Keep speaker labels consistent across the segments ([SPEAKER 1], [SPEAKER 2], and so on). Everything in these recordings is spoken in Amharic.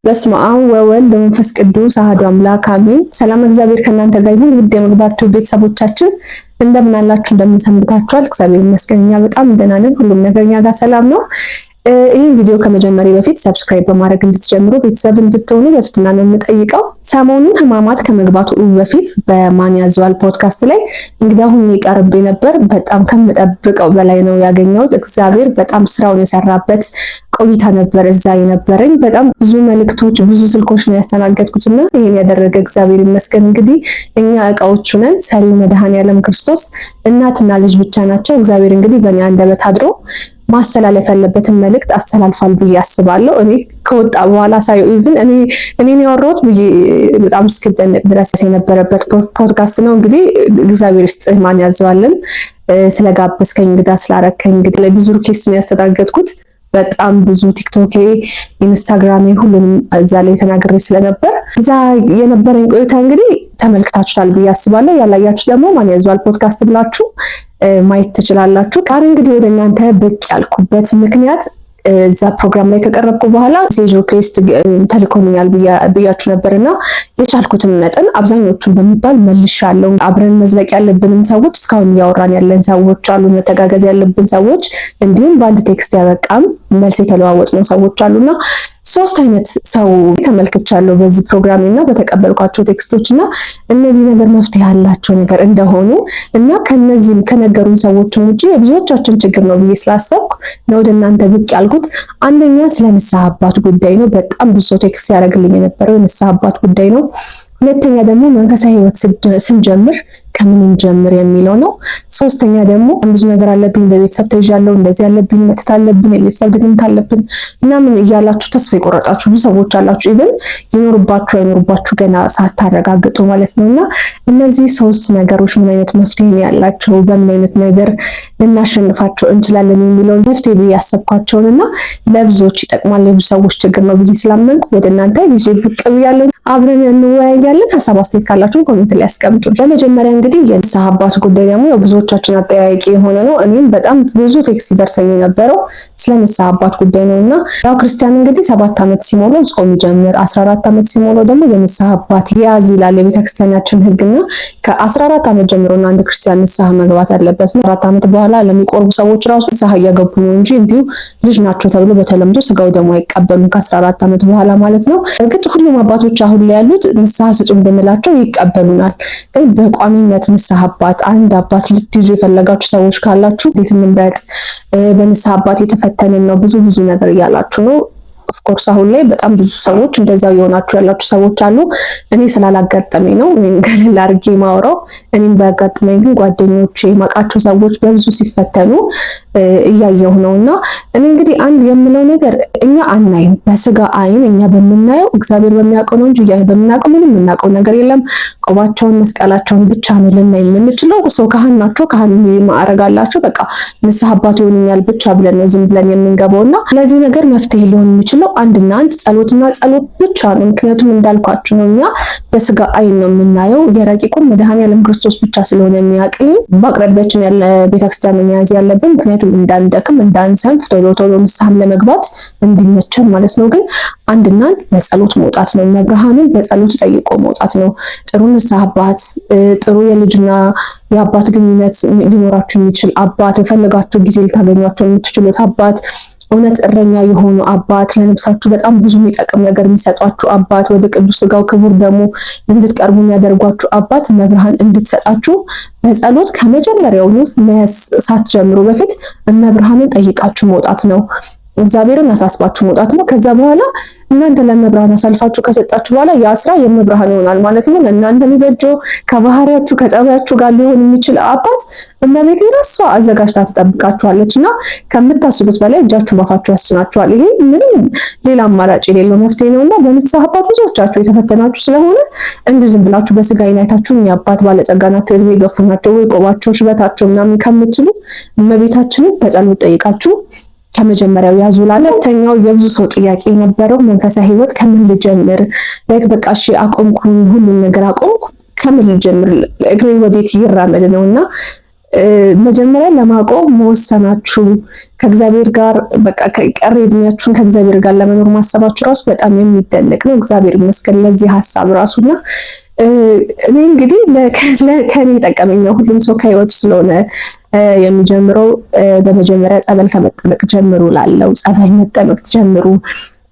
[SPEAKER 1] በስመ አብ ወወልድ ወመንፈስ ቅዱስ አሐዱ አምላክ አሜን። ሰላም እግዚአብሔር ከእናንተ ጋር ይሁን። ውድ የምግባርቱ ቤተሰቦቻችን እንደምን አላችሁ? እንደምን ሰንብታችኋል? እግዚአብሔር ይመስገን እኛ በጣም ደህና ነን። ሁሉም ነገር እኛ ጋር ሰላም ነው። ይህን ቪዲዮ ከመጀመሪያ በፊት ሰብስክራይብ በማድረግ እንድትጀምሩ ቤተሰብ እንድትሆኑ በትህትና ነው የምጠይቀው። ሰሞኑን ሕማማት ከመግባቱ በፊት በማን ያዘዋል ፖድካስት ላይ እንግዲህ አሁን ይቀርብ ነበር። በጣም ከምጠብቀው በላይ ነው ያገኘሁት። እግዚአብሔር በጣም ስራውን የሰራበት ቆይታ ነበር እዛ የነበረኝ። በጣም ብዙ መልእክቶች፣ ብዙ ስልኮች ነው ያስተናገድኩትና ይሄን ያደረገ እግዚአብሔር ይመስገን። እንግዲህ እኛ እቃዎቹ ነን። ሰሪው መድኃኔዓለም ክርስቶስ እናትና ልጅ ብቻ ናቸው። እግዚአብሔር እንግዲህ በእኔ አንደበት አድሮ ማስተላለፍ ያለበትን መልእክት አስተላልፋል ብዬ አስባለሁ። እኔ ከወጣ በኋላ ሳይው ኢቭን እኔን ያወራሁት ብዬ በጣም እስክደነቅ ድረስ የነበረበት ፖድካስት ነው። እንግዲህ እግዚአብሔር ይስጥህ ማን ያዘዋልን ስለጋበዝከኝ እንግዳ ስላረከኝ እንግዲህ ላይ ብዙ ሪኩዌስት ነው ያስተናገድኩት። በጣም ብዙ ቲክቶክ፣ ኢንስታግራም ሁሉንም እዛ ላይ ተናግሬ ስለነበር እዛ የነበረኝ ቆይታ እንግዲህ ተመልክታችኋል ብዬ አስባለሁ። ያላያችሁ ደግሞ ማን ያዘዋል ፖድካስት ብላችሁ ማየት ትችላላችሁ። ዛሬ እንግዲህ ወደ እናንተ ብቅ ያልኩበት ምክንያት እዛ ፕሮግራም ላይ ከቀረብኩ በኋላ ሜሴጅ ሪኩዌስት ተልኮልኛል ብያችሁ ነበርና የቻልኩትን መጠን አብዛኞቹን በሚባል መልሻለሁ። አብረን መዝለቅ ያለብንም ሰዎች እስካሁን እያወራን ያለን ሰዎች አሉ፣ መተጋገዝ ያለብን ሰዎች እንዲሁም በአንድ ቴክስት ያበቃም መልስ የተለዋወጥነው ሰዎች አሉና ሶስት አይነት ሰው ተመልክቻለሁ በዚህ ፕሮግራም እና በተቀበልኳቸው ቴክስቶች እና እነዚህ ነገር መፍትሄ ያላቸው ነገር እንደሆኑ እና ከነዚህም ከነገሩን ሰዎችም ውጪ የብዙዎቻችን ችግር ነው ብዬ ስላሰብኩ ነው ወደ እናንተ ብቅ ያልኩት። አንደኛ ስለ ንስሐ አባት ጉዳይ ነው። በጣም ብዙ ቴክስት ያደርግልኝ የነበረው ንስሐ አባት ጉዳይ ነው። ሁለተኛ ደግሞ መንፈሳዊ ህይወት ስንጀምር ከምን እንጀምር የሚለው ነው። ሶስተኛ ደግሞ ብዙ ነገር አለብኝ፣ በቤተሰብ ተይዣለሁ፣ እንደዚህ ያለብኝ፣ መተት አለብኝ፣ የቤተሰብ ድግምት አለብኝ ምናምን እያላችሁ ተስፋ የቆረጣችሁ ብዙ ሰዎች አላችሁ። ኢቭን ይኖርባችሁ አይኖርባችሁ ገና ሳታረጋግጡ ማለት ነውና እነዚህ ሶስት ነገሮች ምን አይነት መፍትሄ ያላቸው፣ በምን አይነት ነገር ልናሸንፋቸው እንችላለን የሚለውን መፍትሄ ብዬ ያሰብኳቸውንና ለብዙዎች ይጠቅማል የብዙ ሰዎች ችግር ነው ብዬ ስላመንኩ ወደ እናንተ ይዤ ብቅ ብያለሁ። አብረን እንወያያለን። ሀሳብ አስተያየት ካላችሁ ኮሜንት ላይ አስቀምጡ። በመጀመሪያ እንግዲህ የንስሐ አባት ጉዳይ ደግሞ ብዙዎቻችን አጠያያቂ የሆነ ነው። እኔም በጣም ብዙ ቴክስት ይደርሰኝ የነበረው ስለ ንስሐ አባት ጉዳይ ነውና ያው ክርስቲያን እንግዲህ 7 ዓመት ሲሞላው ጾም ይጀምር፣ 14 ዓመት ሲሞላው ደግሞ የንስሐ አባት ያዝ ይላል የቤተክርስቲያናችን ሕግና ከ14 ዓመት ጀምሮ ነው አንድ ክርስቲያን ንስሐ መግባት ያለበት ነው። 4 ዓመት በኋላ ለሚቆርቡ ሰዎች ራሱ ንስሐ እያገቡ ነው እንጂ እንዲሁ ልጅ ናቸው ተብሎ በተለምዶ ስጋው ደግሞ አይቀበሉም ከ14 ዓመት በኋላ ማለት ነው። እርግጥ ሁሉም አባቶች አሁን ላይ ያሉት ንስሐ ስጡን ብንላቸው ይቀበሉናል። ግን በቋሚነት ንስሐ አባት አንድ አባት ልትይዙ የፈለጋችሁ ሰዎች ካላችሁ እንዴት እንምረጥ? በንስሐ አባት የተፈተንን ነው ብዙ ነገር እያላችሁ ነው። ኦፍኮርስ አሁን ላይ በጣም ብዙ ሰዎች እንደዛው የሆናችሁ ያላችሁ ሰዎች አሉ። እኔ ስላላጋጠመኝ ነው እኔን ገለል አድርጌ ማውራው። እኔም ባጋጠመኝ ግን ጓደኞቼ ማቃቸው ሰዎች በብዙ ሲፈተኑ እያየሁ ነውና እኔ እንግዲህ አንድ የምለው ነገር እኛ አናይም በስጋ አይን እኛ በምናየው እግዚአብሔር በሚያውቀው ነው እንጂ ያ በምናውቀው ምንም የምናውቀው ነገር የለም። ቆባቸውን መስቀላቸውን ብቻ ነው ልናይ የምንችለው። ሰው ካህን ናቸው፣ ካህን ማዕረግ አላቸው፣ በቃ ንስሐ አባት ይሆኑኛል ብቻ ብለን ነው ዝም ብለን የምንገባውና ለዚህ ነገር መፍትሄ ሊሆን የሚችለው አንድና አንድ ጸሎትና ጸሎት ብቻ ነው። ምክንያቱም እንዳልኳችሁ ነው እኛ በስጋ አይን ነው የምናየው። የረቂቁን መድኃኔዓለም ክርስቶስ ብቻ ስለሆነ የሚያውቅልን በአቅራቢያችን ያለ ቤተክርስቲያን መያዝ ያለብን፣ ምክንያቱም እንዳንደክም እንዳንሰንፍ ቶሎ ንስሐም ለመግባት እንዲመቸን ማለት ነው። ግን አንድና አንድ በጸሎት መውጣት ነው። መብርሃንን በጸሎት ጠይቆ መውጣት ነው። ጥሩ ንስሐ አባት፣ ጥሩ የልጅና የአባት ግንኙነት ሊኖራችሁ የሚችል አባት፣ በፈለጋችሁ ጊዜ ልታገኟቸው የምትችሉት አባት፣ እውነት እረኛ የሆኑ አባት፣ ለነፍሳችሁ በጣም ብዙ የሚጠቅም ነገር የሚሰጧችሁ አባት፣ ወደ ቅዱስ ስጋው ክቡር ደግሞ እንድትቀርቡ የሚያደርጓችሁ አባት መብርሃን እንድትሰጣችሁ በጸሎት ከመጀመሪያው ሳትጀምሩ በፊት መብርሃንን ጠይቃችሁ መውጣት ነው። እግዚአብሔርን አሳስባችሁ መውጣት ነው። ከዛ በኋላ እናንተ ለመብርሃን አሳልፋችሁ ከሰጣችሁ በኋላ ያ ስራ የመብርሃን ይሆናል ማለት ነው። ለእናንተ የሚበጀው ከባህሪያችሁ ከጸባያችሁ ጋር ሊሆን የሚችል አባት እመቤቴ ራሷ አዘጋጅታ ትጠብቃችኋለች እና ከምታስቡት በላይ እጃችሁን ባፋችሁ ያስጭናችኋል። ይሄ ምንም ሌላ አማራጭ የሌለው መፍትሄ ነውና በንስሐ አባት ብዙዎቻችሁ የተፈተናችሁ ስለሆነ እንዲሁ ዝም ብላችሁ በስጋ አይናታችሁ የአባት ባለጸጋ ናቸው፣ እድሜ የገፉ ናቸው ወይ ቆባቸው ሽበታቸው ምናምን ከምትሉ እመቤታችንን በጸሎት ጠይቃችሁ ከመጀመሪያው ያዙላል። ሁለተኛው የብዙ ሰው ጥያቄ የነበረው መንፈሳዊ ህይወት ከምን ልጀምር? በቃ እሺ አቆምኩ፣ ሁሉን ነገር አቆምኩ፣ ከምን ልጀምር? እግሬ ወዴት ይራመድ ነውና መጀመሪያ ለማቆም መወሰናችሁ ከእግዚአብሔር ጋር በቃ ቀሪ እድሜያችሁን ከእግዚአብሔር ጋር ለመኖር ማሰባችሁ ራሱ በጣም የሚደነቅ ነው። እግዚአብሔር ይመስገን ለዚህ ሀሳብ ራሱና እኔ እንግዲህ ከኔ ጠቀመኝ ነው። ሁሉም ሰው ከህይወቱ ስለሆነ የሚጀምረው በመጀመሪያ ጸበል ከመጠመቅ ጀምሩ ላለው ጸበል መጠመቅ ጀምሩ፣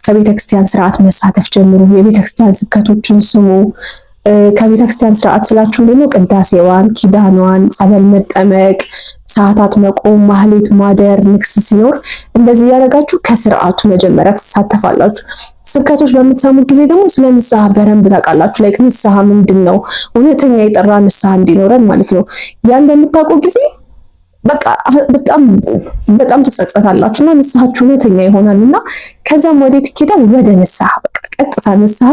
[SPEAKER 1] ከቤተክርስቲያን ስርዓት መሳተፍ ጀምሩ፣ የቤተክርስቲያን ስብከቶችን ስሙ። ከቤተክርስቲያን ስርዓት ስላችሁ ደግሞ ቅዳሴዋን፣ ኪዳኗን፣ ጸበል መጠመቅ፣ ሰዓታት መቆም፣ ማህሌት ማደር፣ ንግስ ሲኖር እንደዚህ ያደረጋችሁ ከስርዓቱ መጀመሪያ ትሳተፋላችሁ። ስብከቶች በምትሰሙት ጊዜ ደግሞ ስለ ንስሐ በረንብ ታውቃላችሁ። ላይ ንስሐ ምንድነው? እውነተኛ የጠራ ንስሐ እንዲኖረን ማለት ነው። ያን በምታውቁ ጊዜ በቃ በጣም ትጸጸታላችሁና ንስሐችሁ እውነተኛ ይሆናልና ከዛም ወዴት ይኬዳል? ወደ ንስሐ። በቃ ቀጥታ ንስሐ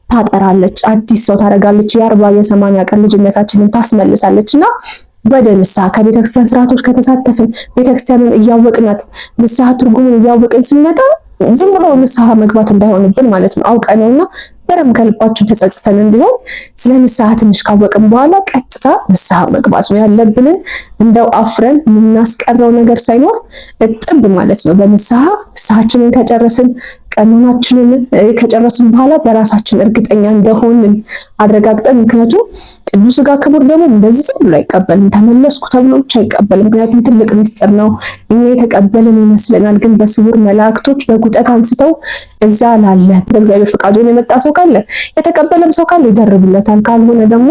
[SPEAKER 1] ታጠራለች፣ አዲስ ሰው ታደርጋለች፣ የ40 የ80 ቀን ልጅነታችንን ታስመልሳለችና ወደ ንስሐ ከቤተክርስቲያን ስርዓቶች ከተሳተፍን ቤተክርስቲያንን እያወቅናት ንስሐ ትርጉሙን እያወቅን ስንመጣ ዝም ብሎ ንስሐ መግባት እንዳይሆንብን ማለት ነው። አውቀነውና በደንብ ከልባችን ተጸጽተን እንዲሆን ስለ ንስሐ ትንሽ ካወቅን በኋላ ቀጥታ ንስሐ መግባት ነው ያለብንን። እንደው አፍረን የምናስቀረው ነገር ሳይኖር እጥብ ማለት ነው በንስሐ ንስሐችንን ከጨረስን ቀኖናችንን ከጨረስን በኋላ በራሳችን እርግጠኛ እንደሆንን አረጋግጠን፣ ምክንያቱም ቅዱስ ሥጋ ክቡር ደግሞ እንደዚህ ዝም ብሎ አይቀበልም፣ ተመለስኩ ተብሎ ብቻ አይቀበልም። ምክንያቱም ትልቅ ምስጢር ነው። እኛ የተቀበልን ይመስለናል፣ ግን በስውር መላእክቶች በጉጠት አንስተው እዛ ላለ በእግዚአብሔር ፈቃድ ሆኖ የመጣ ሰው ካለ የተቀበለም ሰው ካለ ይደርብለታል። ካልሆነ ደግሞ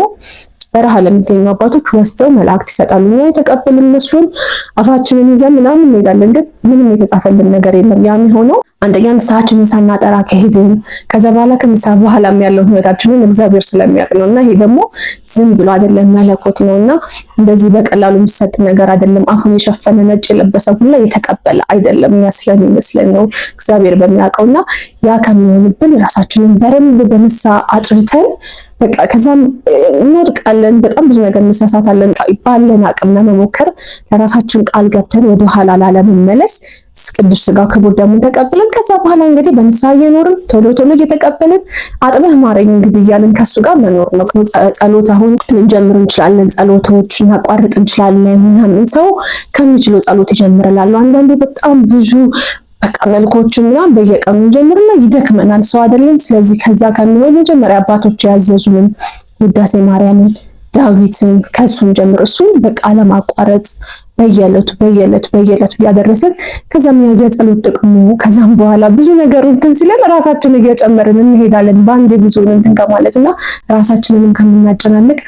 [SPEAKER 1] በረሃ ለሚገኙ አባቶች ወስደው መላእክት ይሰጣሉ። እኛ የተቀበልን መስሎን አፋችንን ይዘን ምናምን እንሄዳለን፣ ግን ምንም የተጻፈልን ነገር የለም። ያ የሚሆነው አንደኛ ንስሐችንን ሳናጠራ ከሄድን፣ ከዛ በኋላ ከንስሐ በኋላም ያለው ህይወታችንን እግዚአብሔር ስለሚያውቅ ነውና ይሄ ደግሞ ዝም ብሎ አይደለም መለኮት ነውና እንደዚህ በቀላሉ የሚሰጥ ነገር አይደለም። አፉን የሸፈነ ነጭ የለበሰ ሁላ የተቀበለ አይደለም። የሚያስለን ይመስለን ነው እግዚአብሔር በሚያውቀውና ያ ከሚሆንብን ራሳችንን በደንብ በንስሐ አጥርተን በቃ ከዛም እንወድቃለን። በጣም ብዙ ነገር እንሳሳታለን። ባለን አቅም ለመሞከር ለራሳችን ቃል ገብተን ወደ ኋላ ላለመመለስ ቅዱስ ሥጋ ክቡር ደሙን ተቀብለን ከዛ በኋላ እንግዲህ በንስሐ እየኖርን ቶሎ ቶሎ እየተቀበልን አጥበህ ማረኝ እንግዲህ እያልን ከሱ ጋር መኖር ነው። ጸሎት አሁን ልንጀምር እንችላለን። ጸሎቶች እናቋርጥ እንችላለን። ምናምን ሰው ከሚችለው ጸሎት ይጀምራል። አንዳንዴ በጣም ብዙ በቃ መልኮችን ምናምን በየቀኑ ጀምርና ይደክመናል። ሰው አይደለም። ስለዚህ ከዛ ከሚሆን መጀመሪያ አባቶች ያዘዙንን ውዳሴ ማርያምን፣ ዳዊትን ከሱም ጀምሮ እሱን በቃ ለማቋረጥ በየዕለቱ እያደረስን ከዛም የጸሎት ጥቅሙ ከዛም በኋላ ብዙ ነገር እንትን ሲለን ራሳችንን እየጨመርን እንሄዳለን። በአንዴ ብዙ እንትን ከማለትና ራሳችንንም ከምናጨናንቅ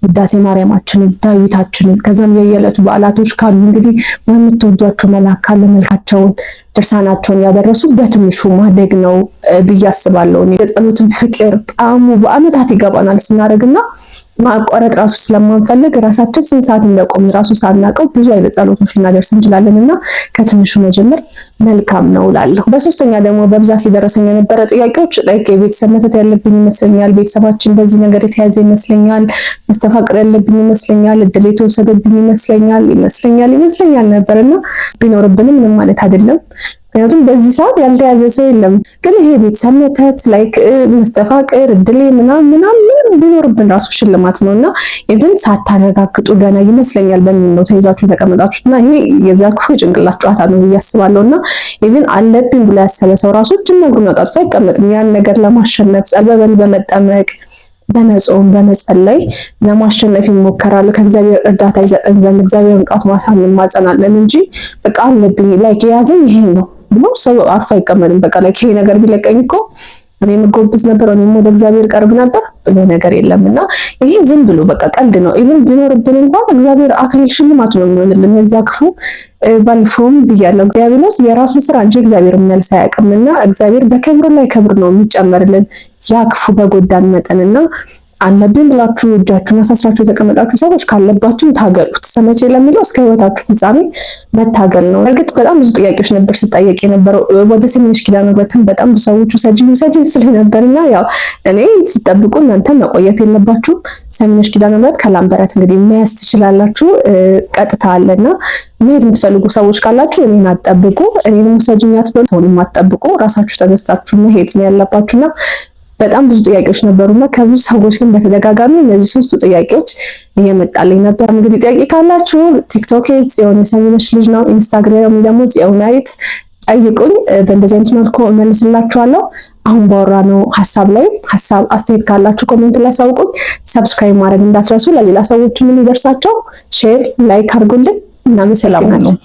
[SPEAKER 1] ውዳሴ ማርያማችንን፣ ዳዊታችንን ከዛም የየዕለቱ በዓላቶች ካሉ እንግዲህ የምትወዷቸው መልአክ ካለ መልካቸውን ድርሳናቸውን ያደረሱ በትንሹ ማደግ ነው ብዬ አስባለሁ። የጸሎትን ፍቅር ጣዕሙ በአመታት ይገባናል ስናደርግና ማቋረጥ ራሱ ስለማንፈልግ ራሳችን ስንት ሰዓት እንደቆምን ራሱ ሳናውቀው ብዙ አይነት ጸሎቶች ልናደርስ እንችላለንና ከትንሹ መጀመር መልካም ነው እላለሁ። በሶስተኛ ደግሞ በብዛት የደረሰኝ የነበረ ጥያቄዎች የቤተሰብ መተት ያለብኝ ይመስለኛል፣ ቤተሰባችን በዚህ ነገር የተያዘ ይመስለኛል፣ መስተፋቅር ያለብኝ ይመስለኛል፣ እድል የተወሰደብኝ ይመስለኛል ነበርና ቢኖርብንም ምንም ማለት አይደለም። ምክንያቱም በዚህ ሰዓት ያልተያዘ ሰው የለም። ግን ይሄ ቤተሰብ መተት መስተፋቅር እድሌ ምናምን ቢኖርብን ራሱ ሽልማት ነውና ኢቭን ሳታረጋግጡ ገና ይመስለኛል በሚል ነው ተይዛችሁ ተቀመጣችሁና ይሄ የዛ ክፉ ጭንቅላት ጨዋታ ነው ያስባለውና ኢቭን አለብኝ ብሎ ያሰበ ሰው ራሱ እጅና እግሩን አጣጥፎ አይቀመጥም። ያን ነገር ለማሸነፍ ጸበል በመጠመቅ በመጾም በመጸለይ ለማሸነፍ ይሞከራል። ከእግዚአብሔር እርዳታ ይዘጠን ዘንድ እግዚአብሔርን ጧት ማታ እንማጸናለን እንጂ በቃ አለብኝ የያዘኝ ይሄ ነው ብሎ ሰው አርፎ አይቀመጥም። በቃ ይሄ ነገር ቢለቀኝ እኮ እኔ መጎብዝ ነበር፣ እኔም ወደ እግዚአብሔር ቀርብ ነበር ብሎ ነገር የለምና ይሄ ዝም ብሎ በቃ ቀልድ ነው። ኢቭን ቢኖርብን እንኳን እግዚአብሔር አክሊል ሽልማት ነው የሚሆንልን። የዛ ክፉ ባልፎም ብያለሁ። እግዚአብሔር የራሱን ስራ እንጂ እግዚአብሔር መልስ አያውቅምና እግዚአብሔር በክብር ላይ ክብር ነው የሚጨመርልን ያ ክፉ በጎዳን መጠንና አለብኝ ብላችሁ እጃችሁን አሳስራችሁ የተቀመጣችሁ ሰዎች ካለባችሁ ታገሉት። ሰመቼ ለሚለው እስከ ህይወታችሁ ፍጻሜ መታገል ነው። እርግጥ በጣም ብዙ ጥያቄዎች ነበር ስጠየቅ የነበረው። ወደ ሰሚነሽ ኪዳነ ምሕረትም በጣም ብዙ ሰዎች ሰጂ ስለነበርና ያው እኔ ሲጠብቁ እናንተ መቆየት የለባችሁም። ሰሚነሽ ኪዳነ ምሕረት ከላምበረት እንግዲህ መያዝ ትችላላችሁ። ቀጥታ አለና መሄድ የምትፈልጉ ሰዎች ካላችሁ እኔን አትጠብቁ፣ እኔንም ሰጂኝ አትበሉ፣ ሰውንም አትጠብቁ። ራሳችሁ ተነስታችሁ መሄድ ነው ያለባችሁና በጣም ብዙ ጥያቄዎች ነበሩና ከብዙ ሰዎች ግን በተደጋጋሚ እነዚህ 3 ጥያቄዎች እየመጣልኝ ነበር። እንግዲህ ጥያቄ ካላችሁ ቲክቶክ ጽዮን የሰሚነሽ ልጅ ነው፣ ኢንስታግራም ደግሞ ጽዮናይት ጠይቁኝ። በእንደዚህ አይነት መልኩ እመልስላችኋለሁ። አሁን ባወራነው ሐሳብ ላይ አስተያየት ካላችሁ ኮሜንት ላይ አሳውቁኝ። ሰብስክራይብ ማድረግ እንዳትረሱ፣ ለሌላ ሰዎች ምን ይደርሳቸው ሼር ላይክ አድርጉልኝ። እናመሰግናለን።